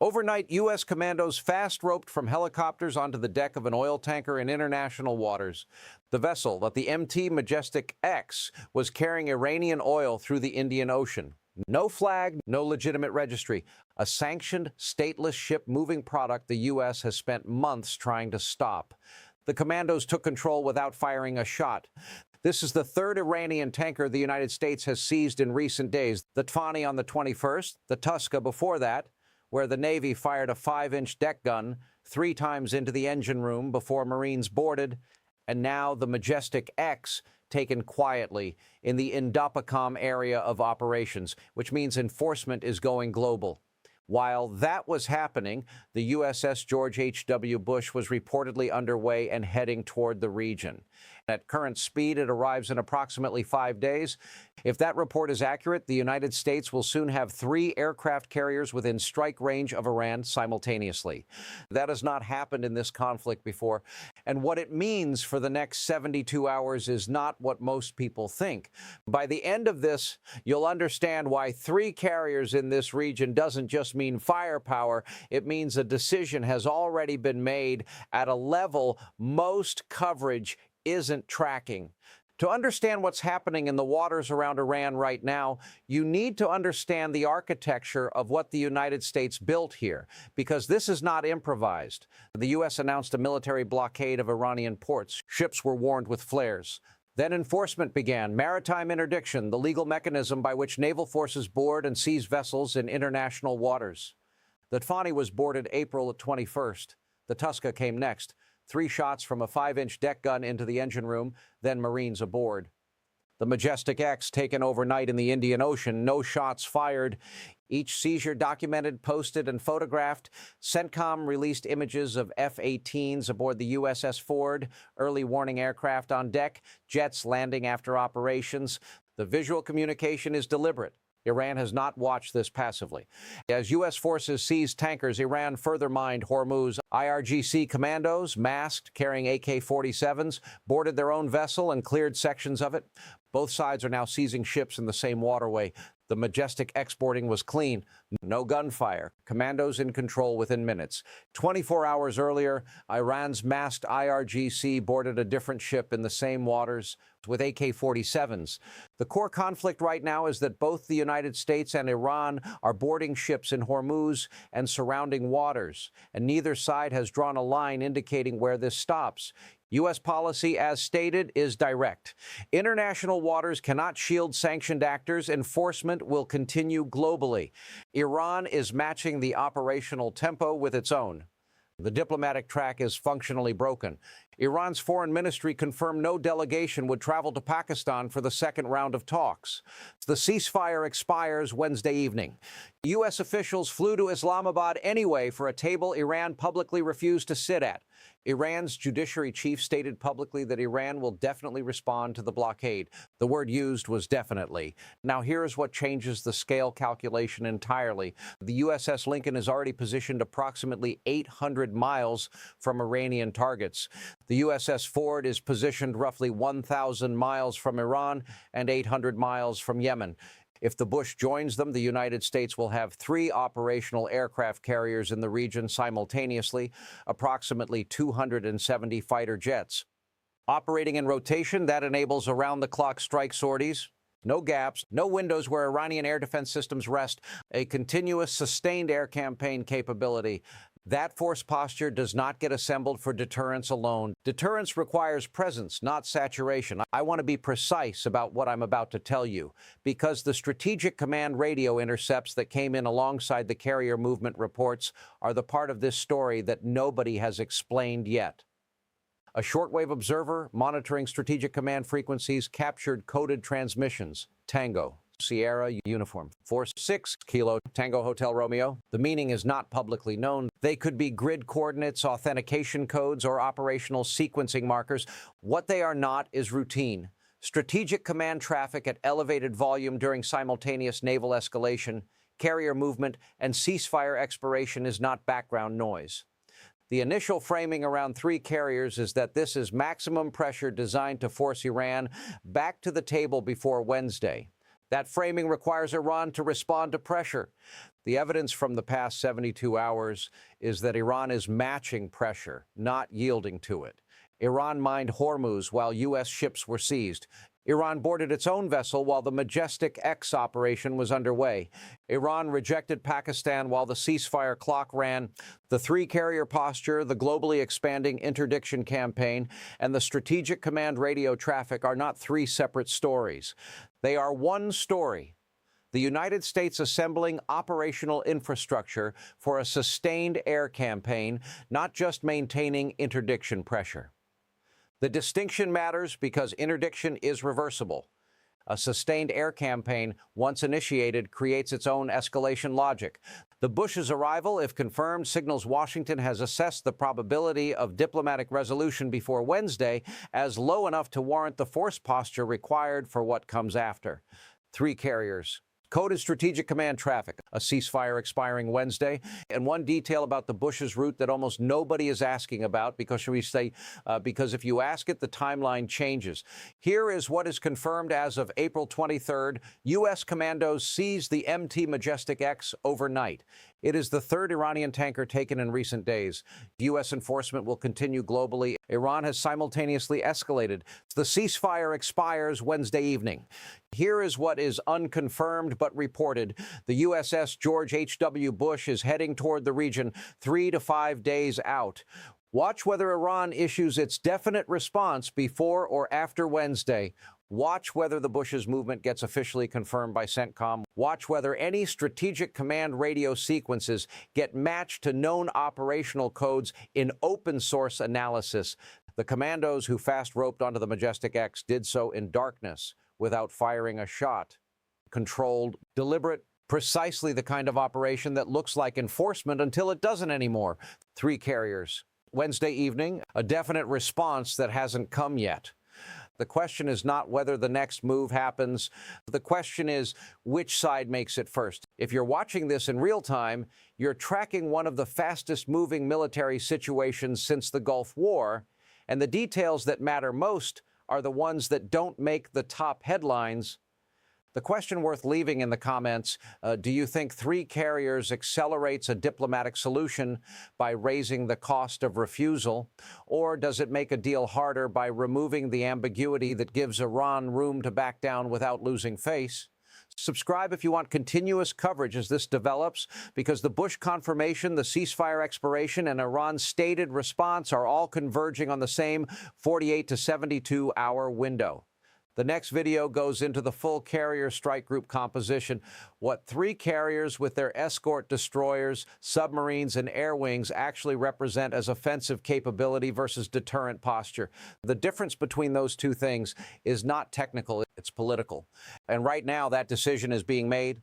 Overnight, U.S. commandos fast-roped from helicopters onto the deck of an oil tanker in international waters. The vessel, that the MT Majestic X, was carrying Iranian oil through the Indian Ocean. No flag, no legitimate registry. A sanctioned, stateless ship moving product the U.S. has spent months trying to stop. The commandos took control without firing a shot. This is the third Iranian tanker the United States has seized in recent days. The Tfani on the 21st, the Tuska before that, where the Navy fired a 5-inch deck gun 3 times into the engine room before Marines boarded, and now the Majestic X taken quietly in the Indopacom area of operations, which means enforcement is going global. While that was happening, the USS George H.W. Bush was reportedly underway and heading toward the region. At current speed, it arrives in approximately 5 days. If that report is accurate, the United States will soon have 3 aircraft carriers within strike range of Iran simultaneously. That has not happened in this conflict before, and what it means for the next 72 hours is not what most people think. By the end of this, you'll understand why 3 carriers in this region doesn't just mean firepower. It means a decision has already been made at a level most coverage isn't tracking. To understand what's happening in the waters around Iran right now, you need to understand the architecture of what the United States built here, because this is not improvised. The U.S. announced a military blockade of Iranian ports. Ships were warned with flares. Then enforcement began. Maritime interdiction, the legal mechanism by which naval forces board and seize vessels in international waters. The Tfani was boarded April 21st. The Tuska came next. 3 shots from a 5-inch deck gun into the engine room, then Marines aboard. The Majestic X taken overnight in the Indian Ocean, no shots fired. Each seizure documented, posted, and photographed. CENTCOM released images of F-18s aboard the USS Ford, early warning aircraft on deck, jets landing after operations. The visual communication is deliberate. Iran has not watched this passively. As U.S. forces seized tankers, Iran further mined Hormuz. IRGC commandos, masked, carrying AK-47s, boarded their own vessel and cleared sections of it. Both sides are now seizing ships in the same waterway. The Majestic exporting was clean. No gunfire. Commandos in control within minutes. 24 hours earlier, Iran's masked IRGC boarded a different ship in the same waters with AK-47s. The core conflict right now is that both the United States and Iran are boarding ships in Hormuz and surrounding waters, and neither side has drawn a line indicating where this stops. U.S. policy, as stated, is direct. International waters cannot shield sanctioned actors. Enforcement will continue globally. Iran is matching the operational tempo with its own. The diplomatic track is functionally broken. Iran's foreign ministry confirmed no delegation would travel to Pakistan for the second round of talks. The ceasefire expires Wednesday evening. U.S. officials flew to Islamabad anyway for a table Iran publicly refused to sit at. Iran's judiciary chief stated publicly that Iran will definitely respond to the blockade. The word used was definitely. Now here's what changes the scale calculation entirely. The USS Lincoln is already positioned approximately 800 miles from Iranian targets. The USS Ford is positioned roughly 1,000 miles from Iran and 800 miles from Yemen. If the Bush joins them, the United States will have 3 operational aircraft carriers in the region simultaneously, approximately 270 fighter jets. Operating in rotation, that enables around-the-clock strike sorties. No gaps, no windows where Iranian air defense systems rest, a continuous sustained air campaign capability. That force posture does not get assembled for deterrence alone. Deterrence requires presence, not saturation. I want to be precise about what I'm about to tell you, because the Strategic Command radio intercepts that came in alongside the carrier movement reports are the part of this story that nobody has explained yet. A shortwave observer monitoring Strategic Command frequencies captured coded transmissions. Tango, Sierra, Uniform, 46 Kilo, Tango Hotel Romeo. The meaning is not publicly known. They could be grid coordinates, authentication codes, or operational sequencing markers. What they are not is routine. Strategic Command traffic at elevated volume during simultaneous naval escalation, carrier movement, and ceasefire expiration is not background noise. The initial framing around 3 carriers is that this is maximum pressure designed to force Iran back to the table before Wednesday. That framing requires Iran to respond to pressure. The evidence from the past 72 hours is that Iran is matching pressure, not yielding to it. Iran mined Hormuz while U.S. ships were seized. Iran boarded its own vessel while the Majestic X operation was underway. Iran rejected Pakistan while the ceasefire clock ran. The three-carrier posture, the globally expanding interdiction campaign, and the strategic command radio traffic are not three separate stories. They are one story. The United States assembling operational infrastructure for a sustained air campaign, not just maintaining interdiction pressure. The distinction matters because interdiction is reversible. A sustained air campaign, once initiated, creates its own escalation logic. The Bush's arrival, if confirmed, signals Washington has assessed the probability of diplomatic resolution before Wednesday as low enough to warrant the force posture required for what comes after. Three carriers. Coded strategic command traffic, a ceasefire expiring Wednesday, and one detail about the Bush's route that almost nobody is asking about because if you ask it, the timeline changes. Here is what is confirmed as of April 23rd. U.S. Commandos seized the MT Majestic X overnight. It is the third Iranian tanker taken in recent days. U.S. enforcement will continue globally. Iran has simultaneously escalated. The ceasefire expires Wednesday evening. Here is what is unconfirmed but reported. The USS George H.W. Bush is heading toward the region 3 to 5 days out. Watch whether Iran issues its definite response before or after Wednesday. Watch whether the Bush's movement gets officially confirmed by CENTCOM. Watch whether any strategic command radio sequences get matched to known operational codes in open source analysis. The Commandos who fast roped onto the Majestic X did so in darkness without firing a shot. Controlled, deliberate, precisely the kind of operation that looks like enforcement until it doesn't anymore. Three carriers. Wednesday evening, a definite response that hasn't come yet. The question is not whether the next move happens. The question is which side makes it first. If you're watching this in real time, you're tracking one of the fastest moving military situations since the Gulf War, and the details that matter most are the ones that don't make the top headlines. The question worth leaving in the comments, do you think three carriers accelerates a diplomatic solution by raising the cost of refusal? Or does it make a deal harder by removing the ambiguity that gives Iran room to back down without losing face? Subscribe if you want continuous coverage as this develops, because the Bush confirmation, the ceasefire expiration, and Iran's stated response are all converging on the same 48 to 72-hour window. The next video goes into the full carrier strike group composition, what three carriers with their escort destroyers, submarines, and air wings actually represent as offensive capability versus deterrent posture. The difference between those two things is not technical, it's political. And right now, that decision is being made